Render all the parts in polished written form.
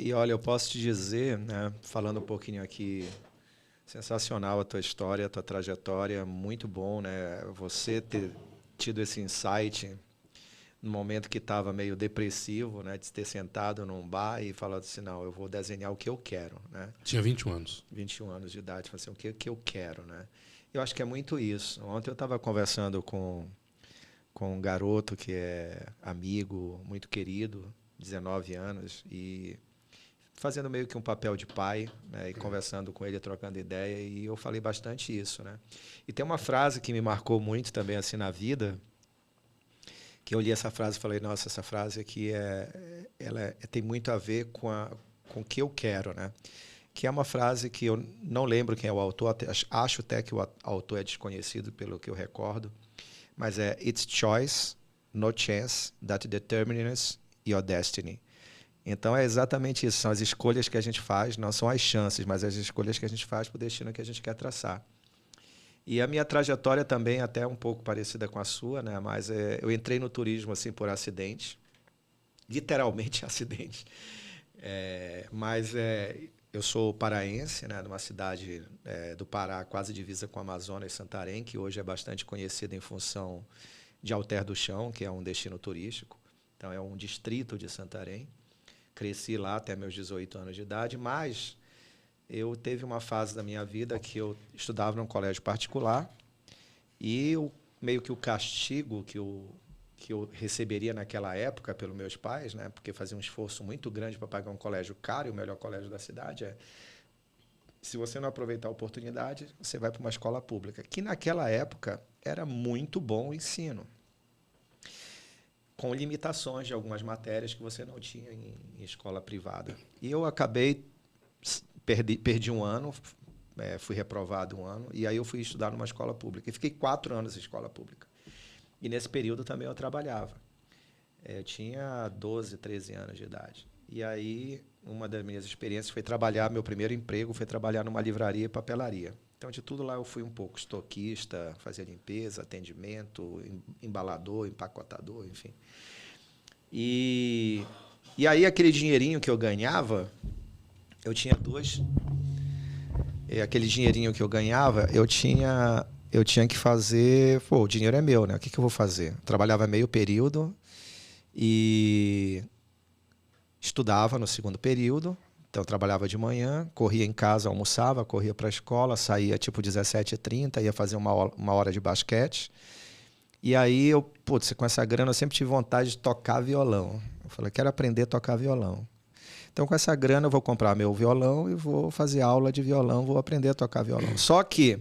E olha, eu posso te dizer, né, falando um pouquinho aqui, sensacional a tua história, a tua trajetória, muito bom, né? Você ter tido esse insight no momento que estava meio depressivo, né, de ter sentado num bar e falado assim, não, eu vou desenhar o que eu quero, né? Tinha 21 anos. 21 anos de idade, falei assim, o que eu quero, né? Eu acho que é muito isso. Ontem eu estava conversando com um garoto que é amigo, muito querido, 19 anos, e fazendo meio que um papel de pai, né, e conversando com ele, trocando ideia, e eu falei bastante isso, né? E tem uma frase que me marcou muito também assim na vida, que eu li essa frase e falei, nossa, essa frase aqui tem muito a ver com o que eu quero, né? Que é uma frase que eu não lembro quem é o autor, acho até que o autor é desconhecido pelo que eu recordo, mas é It's choice, no chance, that determines your destiny. Então é exatamente isso, são as escolhas que a gente faz, não são as chances, mas as escolhas que a gente faz para o destino que a gente quer traçar. E a minha trajetória também é até um pouco parecida com a sua, né? Mas eu entrei no turismo assim por acidente, literalmente acidente. Eu sou paraense, né? Numa cidade do Pará, quase divisa com o Amazonas, Santarém, que hoje é bastante conhecida em função de Alter do Chão, que é um destino turístico. Então é um distrito de Santarém. Cresci lá até meus 18 anos de idade, mas eu teve uma fase da minha vida que eu estudava num colégio particular e meio que o castigo que eu receberia naquela época pelos meus pais, né, porque fazia um esforço muito grande para pagar um colégio caro, e o melhor colégio da cidade se você não aproveitar a oportunidade, você vai para uma escola pública, que naquela época era muito bom o ensino, com limitações de algumas matérias que você não tinha em escola privada. E eu acabei perdi um ano, fui reprovado um ano, e aí eu fui estudar numa escola pública. E fiquei 4 anos em escola pública. E nesse período também eu trabalhava. Eu tinha 12, 13 anos de idade. E aí, uma das minhas experiências foi trabalhar, meu primeiro emprego foi trabalhar numa livraria e papelaria. Então, de tudo lá eu fui um pouco estoquista, fazia limpeza, atendimento, embalador, empacotador, enfim. E aí, aquele dinheirinho que eu ganhava, eu tinha aquele dinheirinho que eu ganhava, eu tinha que fazer... Pô, o dinheiro é meu, né? O que eu vou fazer? Eu trabalhava meio período e estudava no segundo período. Então, eu trabalhava de manhã, corria em casa, almoçava, corria para a escola, saía tipo 17h30, ia fazer uma hora de basquete. E aí, com essa grana, eu sempre tive vontade de tocar violão. Eu falei, quero aprender a tocar violão. Então, com essa grana, eu vou comprar meu violão e vou fazer aula de violão, vou aprender a tocar violão. Só que,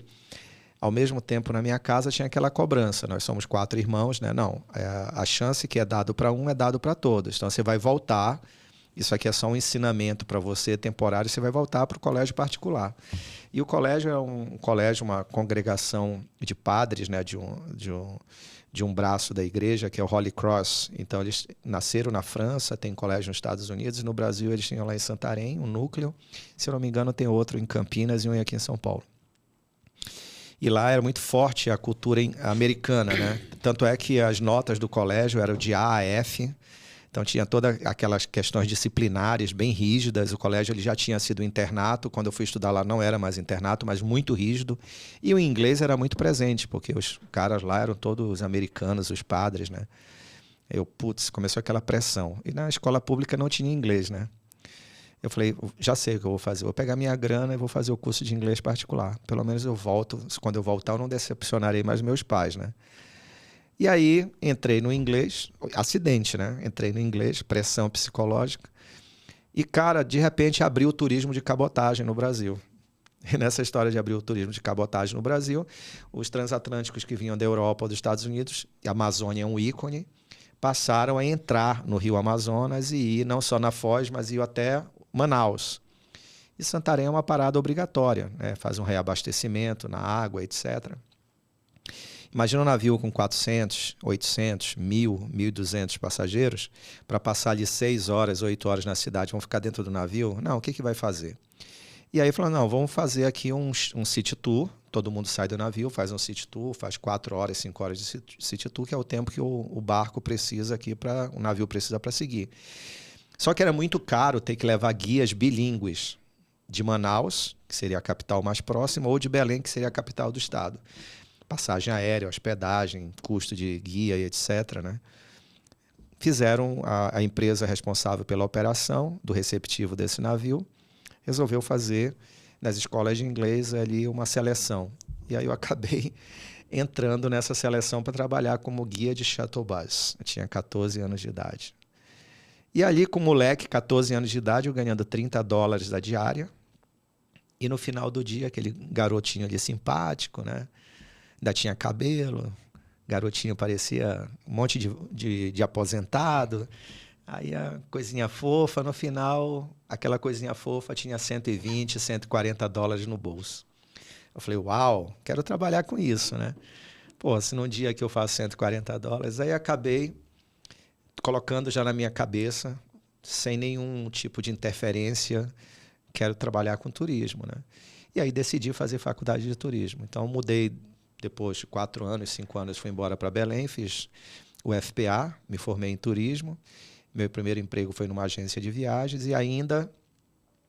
ao mesmo tempo, na minha casa, tinha aquela cobrança. Nós somos 4 irmãos, né? Não, a chance que é dado para um é dado para todos. Então, você vai voltar. Isso aqui é só um ensinamento para você, temporário, você vai voltar para o colégio particular. E o colégio é um colégio, uma congregação de padres, né, de um braço da igreja, que é o Holy Cross. Então, eles nasceram na França, tem colégio nos Estados Unidos, e no Brasil eles tinham lá em Santarém, um núcleo. Se eu não me engano, tem outro em Campinas e um aqui em São Paulo. E lá era muito forte a cultura americana, né? Tanto é que as notas do colégio eram de A a F. Então, tinha todas aquelas questões disciplinares bem rígidas. O colégio ele já tinha sido internato. Quando eu fui estudar lá, não era mais internato, mas muito rígido. E o inglês era muito presente, porque os caras lá eram todos americanos, os padres, né? Começou aquela pressão. E na escola pública não tinha inglês, né? Eu falei, já sei o que eu vou fazer. Vou pegar minha grana e vou fazer o curso de inglês particular. Pelo menos eu volto. Quando eu voltar, eu não decepcionarei mais meus pais, né? E aí, entrei no inglês, acidente, né? Entrei no inglês, pressão psicológica. E, cara, de repente, abriu o turismo de cabotagem no Brasil. E nessa história de abrir o turismo de cabotagem no Brasil, os transatlânticos que vinham da Europa ou dos Estados Unidos, a Amazônia é um ícone, passaram a entrar no Rio Amazonas e ir não só na Foz, mas ir até Manaus. E Santarém é uma parada obrigatória, né? Faz um reabastecimento na água, etc. Imagina um navio com 400, 800, 1.000, 1.200 passageiros, para passar ali 6 horas, 8 horas na cidade, vão ficar dentro do navio? Não, o que vai fazer? E aí falou, não, vamos fazer aqui um city tour, todo mundo sai do navio, faz um city tour, faz 4 horas, 5 horas de city tour, que é o tempo que o barco precisa aqui, o navio precisa para seguir. Só que era muito caro ter que levar guias bilíngues de Manaus, que seria a capital mais próxima, ou de Belém, que seria a capital do estado. Passagem aérea, hospedagem, custo de guia e etc., né? Fizeram a empresa responsável pela operação do receptivo desse navio, resolveu fazer nas escolas de inglês ali uma seleção. E aí eu acabei entrando nessa seleção para trabalhar como guia de shuttle bus. Eu tinha 14 anos de idade. E ali, com moleque, 14 anos de idade, eu ganhando $30 da diária. E no final do dia, aquele garotinho ali simpático, né? Ainda tinha cabelo, garotinho parecia um monte de aposentado. Aí a coisinha fofa, no final, aquela coisinha fofa tinha $120, $140 no bolso. Eu falei, uau, quero trabalhar com isso, né? Pô, se num dia que eu faço $140, aí acabei colocando já na minha cabeça, sem nenhum tipo de interferência, quero trabalhar com turismo, né? E aí decidi fazer faculdade de turismo. Então mudei depois de 4 anos, 5 anos, fui embora para Belém, fiz o FPA, me formei em turismo. Meu primeiro emprego foi numa agência de viagens e ainda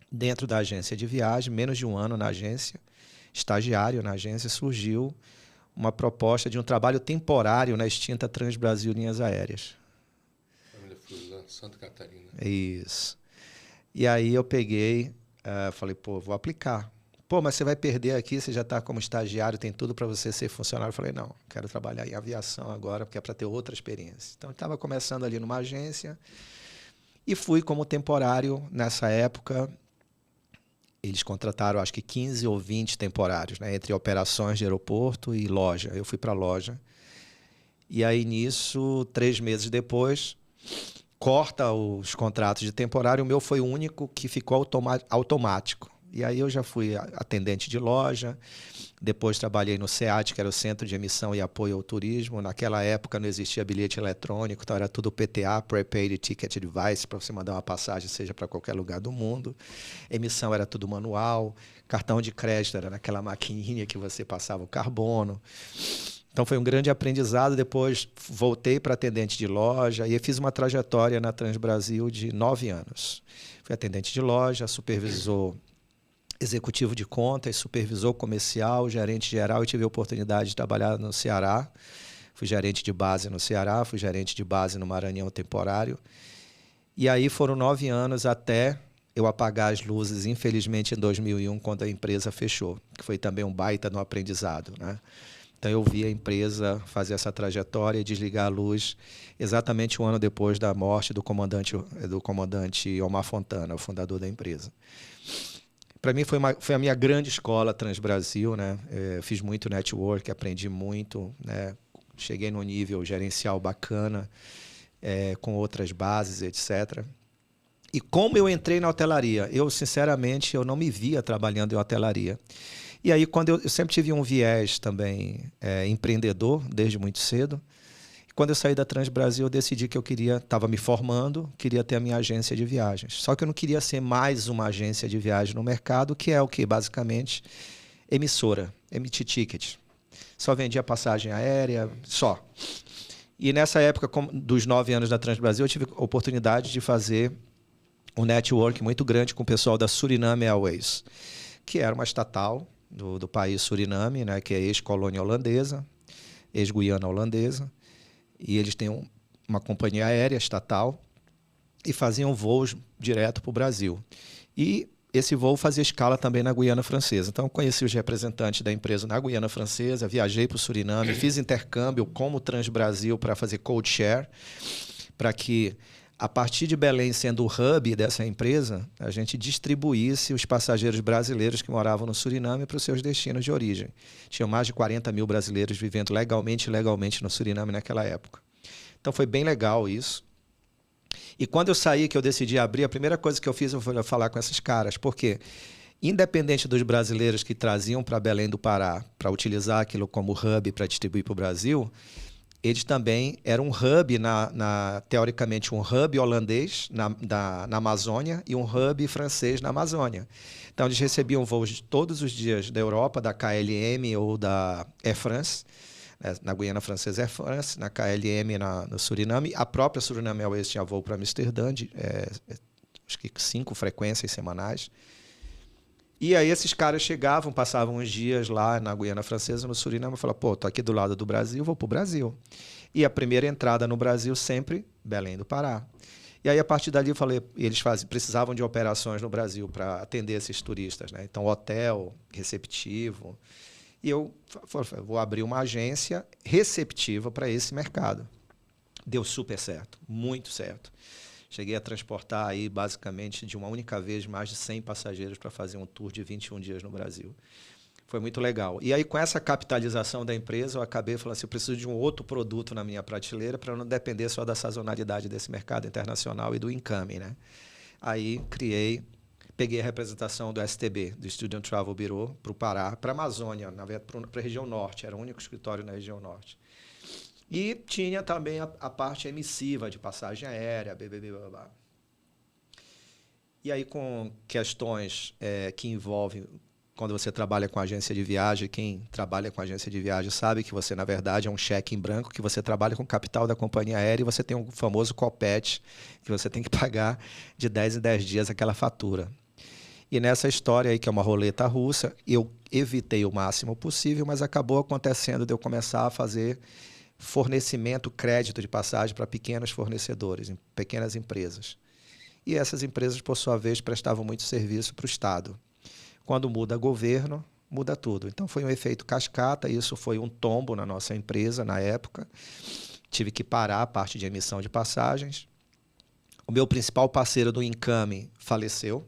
dentro da agência de viagem, menos de um ano na agência, estagiário na agência, surgiu uma proposta de um trabalho temporário na extinta Transbrasil Linhas Aéreas. Família Flusan, Santa Catarina. Isso. E aí eu peguei, falei, pô, vou aplicar. Pô, mas você vai perder aqui, você já está como estagiário, tem tudo para você ser funcionário. Eu falei, não, quero trabalhar em aviação agora, porque é para ter outra experiência. Então, eu estava começando ali numa agência e fui como temporário nessa época. Eles contrataram, acho que 15 ou 20 temporários, né, entre operações de aeroporto e loja. Eu fui para a loja. E aí, nisso, 3 meses depois, corta os contratos de temporário. O meu foi o único que ficou automático. E aí eu já fui atendente de loja, depois trabalhei no SEAT, que era o Centro de Emissão e Apoio ao Turismo. Naquela época não existia bilhete eletrônico, então era tudo PTA, Prepaid Ticket Device, para você mandar uma passagem, seja para qualquer lugar do mundo. Emissão era tudo manual, cartão de crédito era naquela maquininha que você passava o carbono. Então foi um grande aprendizado. Depois voltei para atendente de loja e fiz uma trajetória na Transbrasil de 9 anos. Fui atendente de loja, supervisor executivo de contas, supervisor comercial, gerente geral, e tive a oportunidade de trabalhar no Ceará. Fui gerente de base no Ceará, fui gerente de base no Maranhão temporário. E aí foram 9 anos até eu apagar as luzes, infelizmente, em 2001, quando a empresa fechou, que foi também um baita no aprendizado, né? Então eu vi a empresa fazer essa trajetória e desligar a luz exatamente um ano depois da morte do comandante Omar Fontana, o fundador da empresa. Para mim foi a minha grande escola Transbrasil, né? Fiz muito network, aprendi muito, né? Cheguei num nível gerencial bacana, com outras bases, etc. E como eu entrei na hotelaria, sinceramente eu não me via trabalhando em hotelaria. E aí quando eu sempre tive um viés também empreendedor desde muito cedo. Quando eu saí da Transbrasil, eu decidi que eu estava me formando, queria ter a minha agência de viagens. Só que eu não queria ser mais uma agência de viagem no mercado, que é o que? Basicamente, emissora, emitir ticket. Só vendia passagem aérea, só. E nessa época, dos 9 anos da Transbrasil, eu tive a oportunidade de fazer um network muito grande com o pessoal da Suriname Airways, que era uma estatal do país Suriname, né, que é ex-colônia holandesa, ex-Guiana holandesa. E eles têm uma companhia aérea estatal e faziam voos direto para o Brasil. E esse voo fazia escala também na Guiana Francesa. Então, eu conheci os representantes da empresa na Guiana Francesa, viajei para o Suriname, fiz intercâmbio como Transbrasil para fazer code share, para que, a partir de Belém, sendo o hub dessa empresa, a gente distribuísse os passageiros brasileiros que moravam no Suriname para os seus destinos de origem. Tinham mais de 40 mil brasileiros vivendo legalmente e ilegalmente no Suriname naquela época. Então foi bem legal isso. E quando eu saí, que eu decidi abrir, a primeira coisa que eu fiz foi falar com esses caras, porque independente dos brasileiros que traziam para Belém do Pará para utilizar aquilo como hub para distribuir para o Brasil, eles também eram um hub, teoricamente, um hub holandês na Amazônia e um hub francês na Amazônia. Então, eles recebiam voos todos os dias da Europa, da KLM ou da Air France, Na Guiana Francesa Air France, na KLM no Suriname. A própria Suriname Airways tinha voo para Amsterdã, acho que 5 frequências semanais. E aí esses caras chegavam, passavam uns dias lá na Guiana Francesa, no Suriname, e falavam, pô, tô aqui do lado do Brasil, vou pro Brasil. E a primeira entrada no Brasil sempre Belém do Pará. E aí, a partir dali, eu falei, eles precisavam de operações no Brasil para atender esses turistas, né? Então, hotel, receptivo. E eu falei, vou abrir uma agência receptiva para esse mercado. Deu super certo, muito certo. Cheguei a transportar aí, basicamente, de uma única vez, mais de 100 passageiros para fazer um tour de 21 dias no Brasil. Foi muito legal. E aí, com essa capitalização da empresa, eu acabei falando assim, eu preciso de um outro produto na minha prateleira para não depender só da sazonalidade desse mercado internacional e do incoming, né? Aí, peguei a representação do STB, do Student Travel Bureau, para o Pará, para a Amazônia, na verdade, para a região norte. Era o único escritório na região norte. E tinha também a parte emissiva de passagem aérea, blá, blá. E aí, com questões que envolvem... Quando você trabalha com agência de viagem, quem trabalha com agência de viagem sabe que você, na verdade, é um cheque em branco, que você trabalha com o capital da companhia aérea e você tem um famoso copete que você tem que pagar de 10 em 10 dias aquela fatura. E nessa história aí, que é uma roleta russa, eu evitei o máximo possível, mas acabou acontecendo de eu começar a fazer fornecimento, crédito de passagem para pequenos fornecedores, pequenas empresas. E essas empresas, por sua vez, prestavam muito serviço para o Estado. Quando muda governo, muda tudo. Então, foi um efeito cascata, isso foi um tombo na nossa empresa na época. Tive que parar a parte de emissão de passagens. O meu principal parceiro do Income faleceu,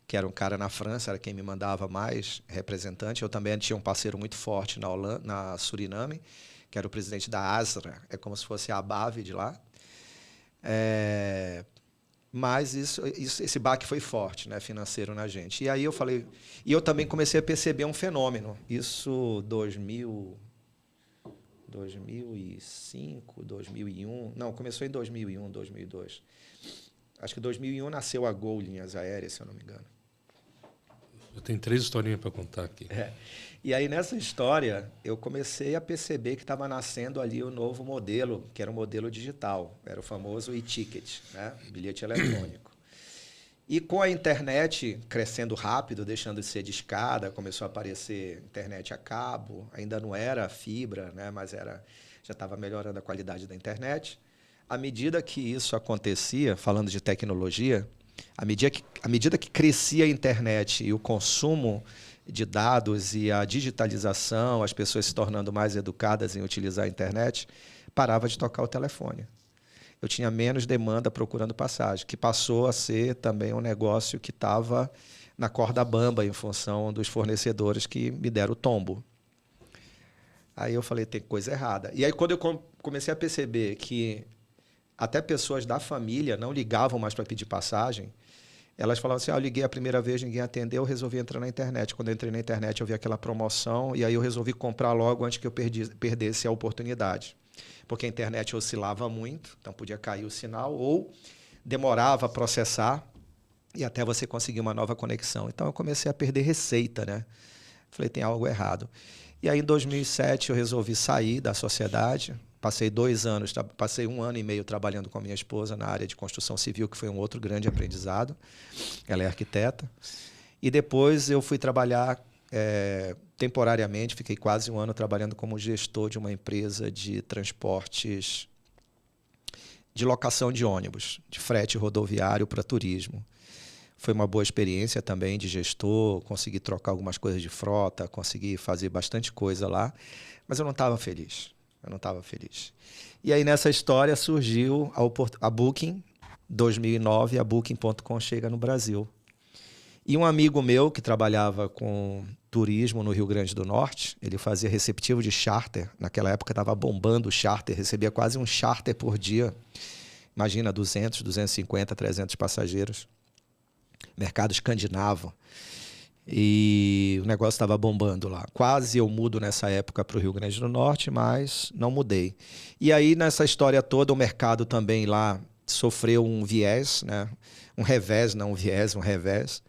que era um cara na França, era quem me mandava mais representante. Eu também tinha um parceiro muito forte na Suriname, que era o presidente da ASRA, é como se fosse a ABAV de lá. Mas esse baque foi forte, né, financeiro na gente. E aí eu falei... E eu também comecei a perceber um fenômeno. Isso 2005, 2001... Não, começou em 2001, 2002. Acho que em 2001 nasceu a Gol Linhas Aéreas, se eu não me engano. Eu tenho 3 historinhas para contar aqui. E aí, nessa história, eu comecei a perceber que estava nascendo ali o novo modelo, que era um modelo digital. Era o famoso e-ticket, né? Bilhete eletrônico. E com a internet crescendo rápido, deixando de ser de escada, começou a aparecer internet a cabo. Ainda não era fibra, né? Mas já estava melhorando a qualidade da internet. À medida que isso acontecia, falando de tecnologia, à medida que crescia a internet e o consumo de dados e a digitalização, as pessoas se tornando mais educadas em utilizar a internet, parava de tocar o telefone. Eu tinha menos demanda procurando passagem, que passou a ser também um negócio que estava na corda bamba em função dos fornecedores que me deram o tombo. Aí eu falei, tem coisa errada. E aí, quando eu comecei a perceber que até pessoas da família não ligavam mais para pedir passagem, elas falavam assim, eu liguei a primeira vez, ninguém atendeu, eu resolvi entrar na internet. Quando eu entrei na internet, eu vi aquela promoção e aí eu resolvi comprar logo antes que eu perdesse a oportunidade. Porque a internet oscilava muito, então podia cair o sinal ou demorava a processar e até você conseguir uma nova conexão. Então eu comecei a perder receita, né? Falei, tem algo errado. E aí em 2007 eu resolvi sair da sociedade. Passei 1 ano e meio trabalhando com a minha esposa na área de construção civil, que foi um outro grande aprendizado. Ela é arquiteta. E depois eu fui trabalhar temporariamente, fiquei quase 1 ano trabalhando como gestor de uma empresa de transportes de locação de ônibus, de frete rodoviário para turismo. Foi uma boa experiência também de gestor, consegui trocar algumas coisas de frota, consegui fazer bastante coisa lá, mas eu não estava feliz. E aí, nessa história, surgiu a Booking, 2009, a Booking.com chega no Brasil. E um amigo meu que trabalhava com turismo no Rio Grande do Norte, ele fazia receptivo de charter. Naquela época estava bombando o charter, recebia quase um charter por dia. Imagina, 200, 250, 300 passageiros. Mercado escandinavo. E o negócio estava bombando lá. Quase eu mudo nessa época para o Rio Grande do Norte, mas não mudei. E aí, nessa história toda, o mercado também lá sofreu um viés, né? Um revés, não um viés, um revés.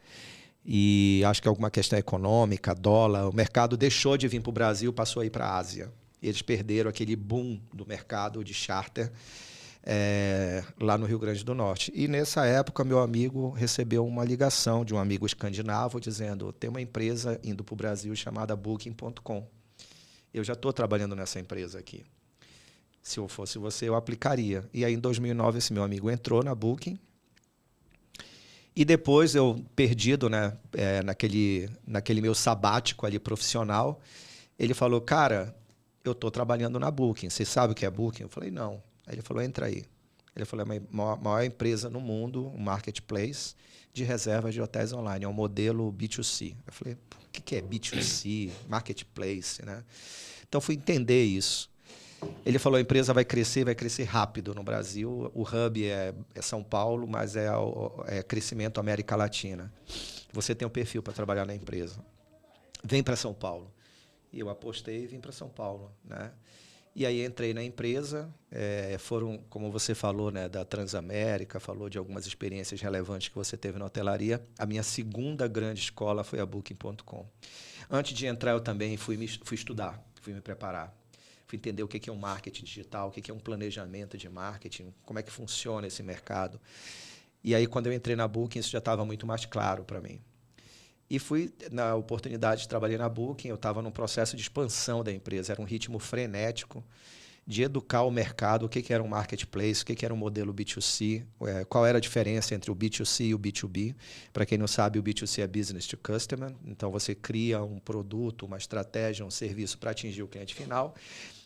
E acho que alguma questão econômica, dólar. O mercado deixou de vir para o Brasil, passou a ir para a Ásia. Eles perderam aquele boom do mercado de charter lá no Rio Grande do Norte. E nessa época, meu amigo recebeu uma ligação de um amigo escandinavo dizendo: tem uma empresa indo para o Brasil chamada Booking.com. Eu já estou trabalhando nessa empresa aqui. Se eu fosse você, eu aplicaria. E aí, em 2009, esse meu amigo entrou na Booking. E depois, eu, perdido, né, naquele meu sabático ali profissional, ele falou: cara, eu estou trabalhando na Booking. Você sabe o que é Booking? Eu falei: não. Aí ele falou: entra aí. Ele falou: é a maior empresa no mundo, um marketplace de reservas de hotéis online. É um modelo B2C. Eu falei: o que é B2C? Marketplace, né? Então, fui entender isso. Ele falou: a empresa vai crescer rápido no Brasil. O hub é São Paulo, mas é crescimento América Latina. Você tem um perfil para trabalhar na empresa. Vem para São Paulo. E eu apostei e vim para São Paulo, né? E aí entrei na empresa, foram, como você falou, né, da Transamérica, falou de algumas experiências relevantes que você teve na hotelaria. A minha segunda grande escola foi a Booking.com. Antes de entrar, eu também fui estudar, fui me preparar. Fui entender o que é um marketing digital, o que é um planejamento de marketing, como é que funciona esse mercado. E aí, quando eu entrei na Booking, isso já estava muito mais claro para mim. E fui, na oportunidade, trabalhei na Booking, eu estava num processo de expansão da empresa, era um ritmo frenético de educar o mercado, o que era um marketplace, o que era um modelo B2C, qual era a diferença entre o B2C e o B2B. Para quem não sabe, o B2C é Business to Customer, então você cria um produto, uma estratégia, um serviço para atingir o cliente final.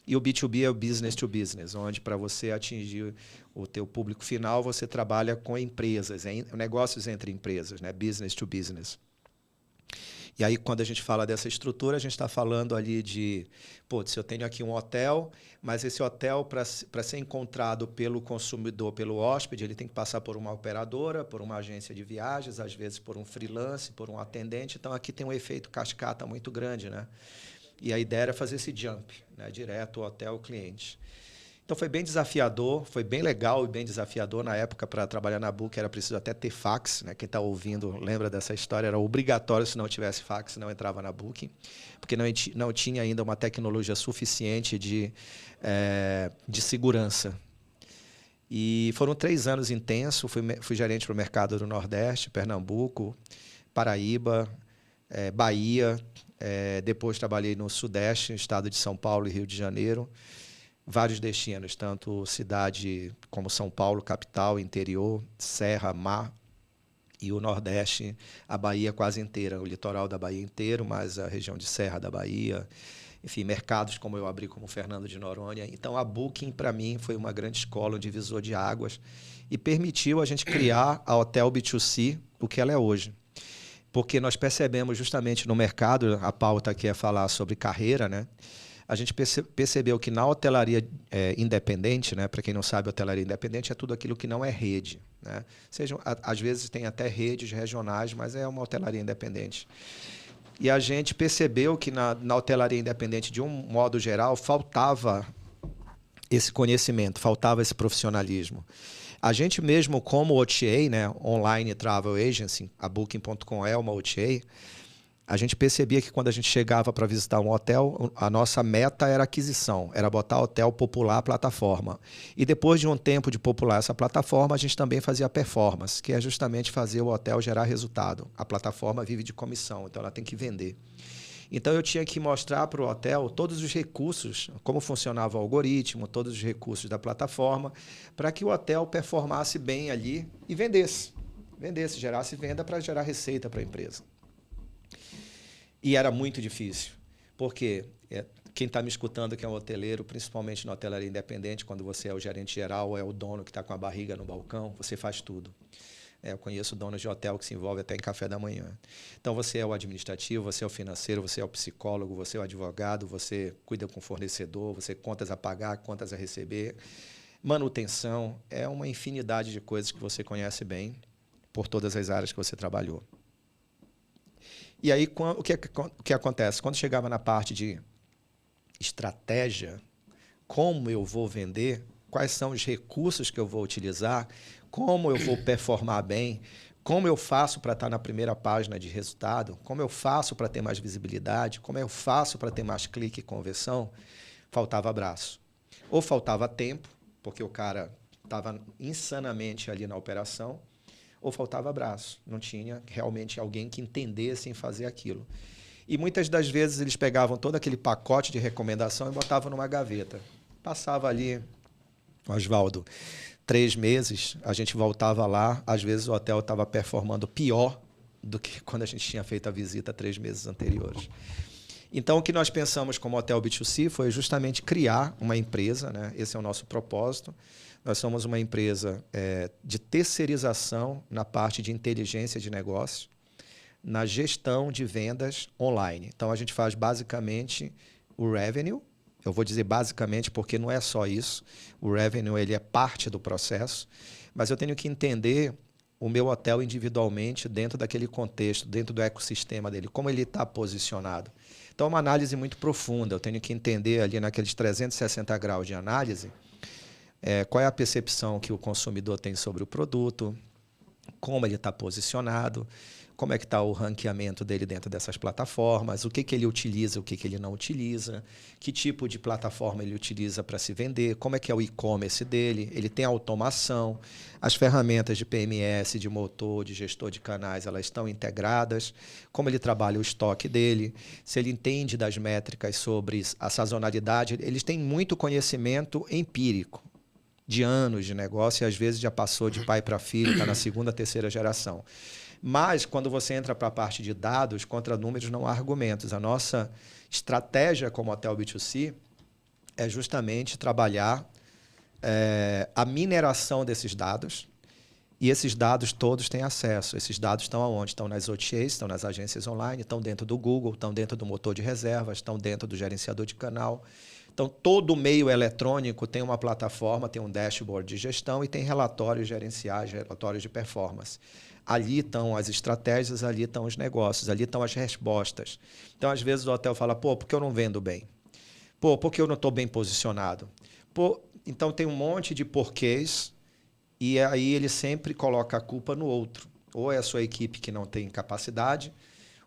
E o B2B é o Business to Business, onde para você atingir o teu público final, você trabalha com empresas, negócios entre empresas, né? Business to Business. E aí, quando a gente fala dessa estrutura, a gente está falando ali de, se eu tenho aqui um hotel, mas esse hotel, para ser encontrado pelo consumidor, pelo hóspede, ele tem que passar por uma operadora, por uma agência de viagens, às vezes por um freelance, por um atendente. Então, aqui tem um efeito cascata muito grande, né? E a ideia era fazer esse jump, né? Direto hotel-cliente. Então, foi bem desafiador, foi bem legal e bem desafiador. Na época, para trabalhar na Booking, era preciso até ter fax, né? Quem está ouvindo lembra dessa história, era obrigatório, se não tivesse fax, não entrava na Booking, porque não tinha ainda uma tecnologia suficiente de segurança. E foram 3 anos intensos, fui gerente para o mercado do Nordeste, Pernambuco, Paraíba, Bahia, depois trabalhei no Sudeste, estado de São Paulo e Rio de Janeiro. Vários destinos, tanto cidade como São Paulo, capital, interior, serra, mar, e o Nordeste, a Bahia quase inteira, o litoral da Bahia inteiro, mas a região de Serra da Bahia, enfim, mercados como eu abri, como Fernando de Noronha. Então, a Booking, para mim, foi uma grande escola, um divisor de águas, e permitiu a gente criar a Hotel B2C, o que ela é hoje. Porque nós percebemos justamente no mercado, a pauta aqui é falar sobre carreira, né? A gente percebeu que na hotelaria independente, né? Para quem não sabe, hotelaria independente é tudo aquilo que não é rede, né? Às vezes tem até redes regionais, mas é uma hotelaria independente. E a gente percebeu que na hotelaria independente, de um modo geral, faltava esse conhecimento, faltava esse profissionalismo. A gente mesmo, como OTA, né? Online Travel Agency, a Booking.com é uma OTA, a gente percebia que quando a gente chegava para visitar um hotel, a nossa meta era aquisição, era botar hotel popular à plataforma. E depois de um tempo de popular essa plataforma, a gente também fazia performance, que é justamente fazer o hotel gerar resultado. A plataforma vive de comissão, então ela tem que vender. Então eu tinha que mostrar para o hotel todos os recursos, como funcionava o algoritmo, todos os recursos da plataforma, para que o hotel performasse bem ali e vendesse, gerasse venda para gerar receita para a empresa. E era muito difícil, porque quem está me escutando que é um hoteleiro, principalmente na hotelaria independente, quando você é o gerente geral, é o dono que está com a barriga no balcão, você faz tudo. Eu conheço donos de hotel que se envolvem até em café da manhã. Então, você é o administrativo, você é o financeiro, você é o psicólogo, você é o advogado, você cuida com o fornecedor, você contas a pagar, contas a receber, manutenção, é uma infinidade de coisas que você conhece bem por todas as áreas que você trabalhou. E aí, o que acontece? Quando chegava na parte de estratégia, como eu vou vender, quais são os recursos que eu vou utilizar, como eu vou performar bem, como eu faço para estar na primeira página de resultado, como eu faço para ter mais visibilidade, como eu faço para ter mais clique e conversão, faltava abraço. Ou faltava tempo, porque o cara estava insanamente ali na operação, ou faltava abraço. Não tinha realmente alguém que entendesse em fazer aquilo. E muitas das vezes eles pegavam todo aquele pacote de recomendação e botavam numa gaveta. Passava ali, Oswaldo, 3 meses, a gente voltava lá, às vezes o hotel estava performando pior do que quando a gente tinha feito a visita 3 meses anteriores. Então, o que nós pensamos como Hotel B2C foi justamente criar uma empresa, né? Esse é o nosso propósito. Nós somos uma empresa de terceirização na parte de inteligência de negócio, na gestão de vendas online. Então, a gente faz basicamente o revenue. Eu vou dizer basicamente porque não é só isso. O revenue ele é parte do processo, mas eu tenho que entender o meu hotel individualmente dentro daquele contexto, dentro do ecossistema dele, como ele está posicionado. Então, é uma análise muito profunda. Eu tenho que entender ali naqueles 360 graus de análise qual é a percepção que o consumidor tem sobre o produto, como ele está posicionado, como é que está o ranqueamento dele dentro dessas plataformas, o que ele utiliza, o que ele não utiliza, que tipo de plataforma ele utiliza para se vender, como é que é o e-commerce dele, ele tem automação, as ferramentas de PMS, de motor, de gestor de canais, elas estão integradas, como ele trabalha o estoque dele, se ele entende das métricas sobre a sazonalidade, eles têm muito conhecimento empírico, de anos de negócio e às vezes já passou de pai para filho, está na 2ª, 3ª geração. Mas, quando você entra para a parte de dados, contra números não há argumentos. A nossa estratégia como Hotel B2C é justamente trabalhar a mineração desses dados. E esses dados todos têm acesso. Esses dados estão aonde? Estão nas OTAs, estão nas agências online, estão dentro do Google, estão dentro do motor de reservas, estão dentro do gerenciador de canal. Então, todo meio eletrônico tem uma plataforma, tem um dashboard de gestão e tem relatórios gerenciais, relatórios de performance. Ali estão as estratégias, ali estão os negócios, ali estão as respostas. Então, às vezes, o hotel fala, por que eu não vendo bem? Por que eu não estou bem posicionado? Então, tem um monte de porquês e aí ele sempre coloca a culpa no outro. Ou é a sua equipe que não tem capacidade,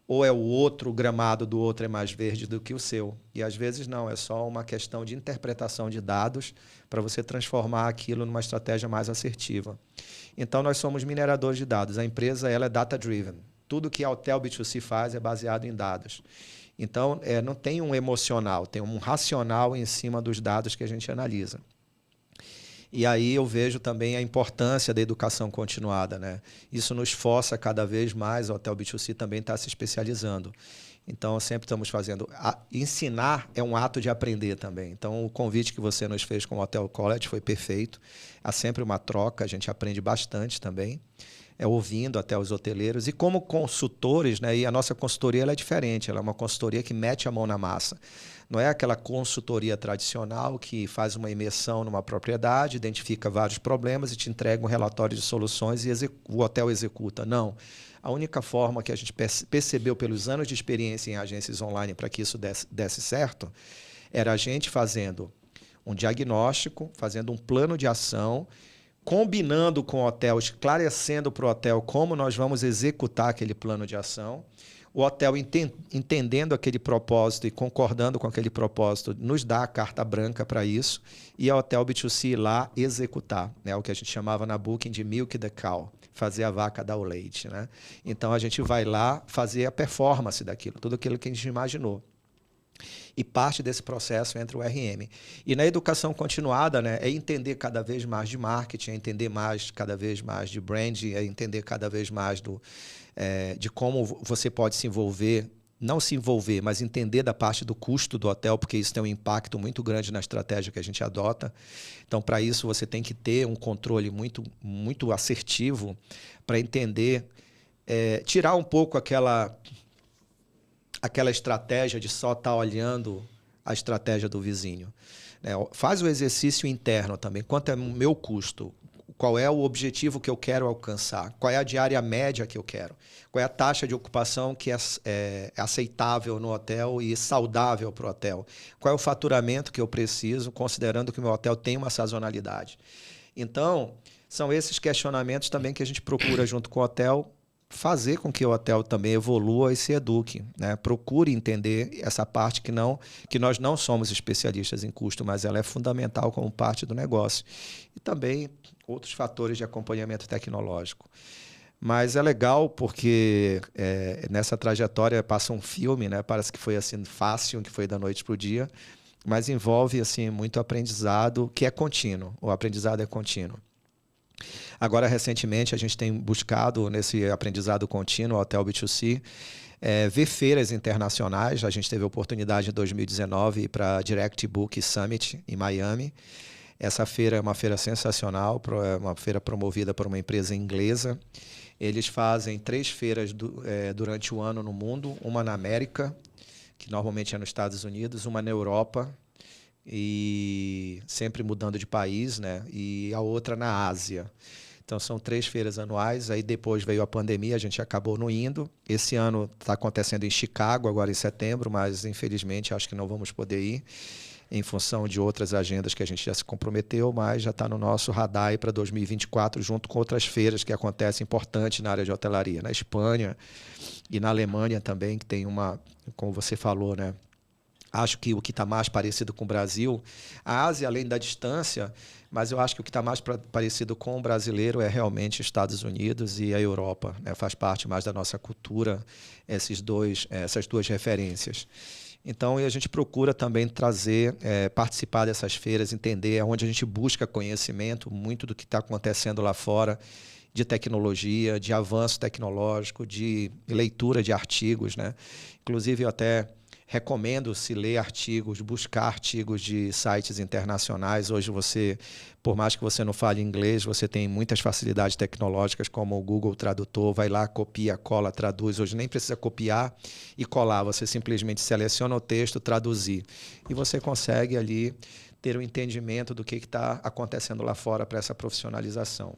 ou é o outro, o gramado do outro é mais verde do que o seu. E às vezes não, é só uma questão de interpretação de dados para você transformar aquilo numa estratégia mais assertiva. Então, nós somos mineradores de dados. A empresa ela é data-driven. Tudo que a Hotel B2C faz é baseado em dados. Então, não tem um emocional, tem um racional em cima dos dados que a gente analisa. E aí eu vejo também a importância da educação continuada, né? Isso nos força cada vez mais, o Hotel B2C também está se especializando. Então, sempre estamos fazendo... Ensinar é um ato de aprender também. Então, o convite que você nos fez com o Hotel College foi perfeito. Há sempre uma troca, a gente aprende bastante também, ouvindo até os hoteleiros. E como consultores, né? E a nossa consultoria ela é diferente, ela é uma consultoria que mete a mão na massa. Não é aquela consultoria tradicional que faz uma imersão numa propriedade, identifica vários problemas e te entrega um relatório de soluções e o hotel executa. Não. A única forma que a gente percebeu pelos anos de experiência em agências online para que isso desse certo era a gente fazendo um diagnóstico, fazendo um plano de ação, combinando com o hotel, esclarecendo para o hotel como nós vamos executar aquele plano de ação. O hotel, entendendo aquele propósito e concordando com aquele propósito, nos dá a carta branca para isso. E a Hotel B2C ir lá executar, né? O que a gente chamava na Booking de milk the cow, fazer a vaca dar o leite, né? Então, a gente vai lá fazer a performance daquilo, tudo aquilo que a gente imaginou. E parte desse processo entra o RM. E na educação continuada, né, é entender cada vez mais de marketing, é entender cada vez mais de branding, é entender cada vez mais de como você pode se envolver, não se envolver, mas entender da parte do custo do hotel, porque isso tem um impacto muito grande na estratégia que a gente adota. Então, para isso, você tem que ter um controle muito, muito assertivo para entender, tirar um pouco aquela estratégia de só estar olhando a estratégia do vizinho. Faz o exercício interno também. Quanto é o meu custo? Qual é o objetivo que eu quero alcançar? Qual é a diária média que eu quero? Qual é a taxa de ocupação que é aceitável no hotel e saudável para o hotel? Qual é o faturamento que eu preciso, considerando que o meu hotel tem uma sazonalidade? Então, são esses questionamentos também que a gente procura junto com o hotel fazer com que o hotel também evolua e se eduque, né? Procure entender essa parte que nós não somos especialistas em custo, mas ela é fundamental como parte do negócio. E também outros fatores de acompanhamento tecnológico. Mas é legal porque nessa trajetória passa um filme, né? Parece que foi assim fácil, que foi da noite para o dia, mas envolve assim muito aprendizado que é contínuo. O aprendizado é contínuo. Agora, recentemente, a gente tem buscado nesse aprendizado contínuo, Hotel B2C, ver feiras internacionais. A gente teve a oportunidade em 2019 ir para a Direct Book Summit em Miami. Essa feira é uma feira sensacional, é uma feira promovida por uma empresa inglesa. Eles fazem 3 feiras durante o ano no mundo, uma na América, que normalmente é nos Estados Unidos, uma na Europa, e sempre mudando de país, né? E a outra na Ásia. Então são 3 feiras anuais, aí depois veio a pandemia, a gente acabou não indo. Esse ano está acontecendo em Chicago, agora em setembro, mas infelizmente acho que não vamos poder ir, em função de outras agendas que a gente já se comprometeu, mas já está no nosso radar para 2024, junto com outras feiras que acontecem importantes na área de hotelaria, na Espanha e na Alemanha também, que tem uma, como você falou, né? Acho que o que está mais parecido com o Brasil, a Ásia, além da distância, mas eu acho que o que está mais parecido com o brasileiro é realmente os Estados Unidos e a Europa, né? Faz parte mais da nossa cultura essas 2 referências. Então, a gente procura também trazer, participar dessas feiras, entender onde a gente busca conhecimento, muito do que está acontecendo lá fora, de tecnologia, de avanço tecnológico, de leitura de artigos, né? Inclusive, eu até recomendo se ler artigos, buscar artigos de sites internacionais. Hoje por mais que você não fale inglês, você tem muitas facilidades tecnológicas como o Google Tradutor, vai lá, copia, cola, traduz. Hoje nem precisa copiar e colar, você simplesmente seleciona o texto, traduzir. E você consegue ali ter um entendimento do que está acontecendo lá fora para essa profissionalização.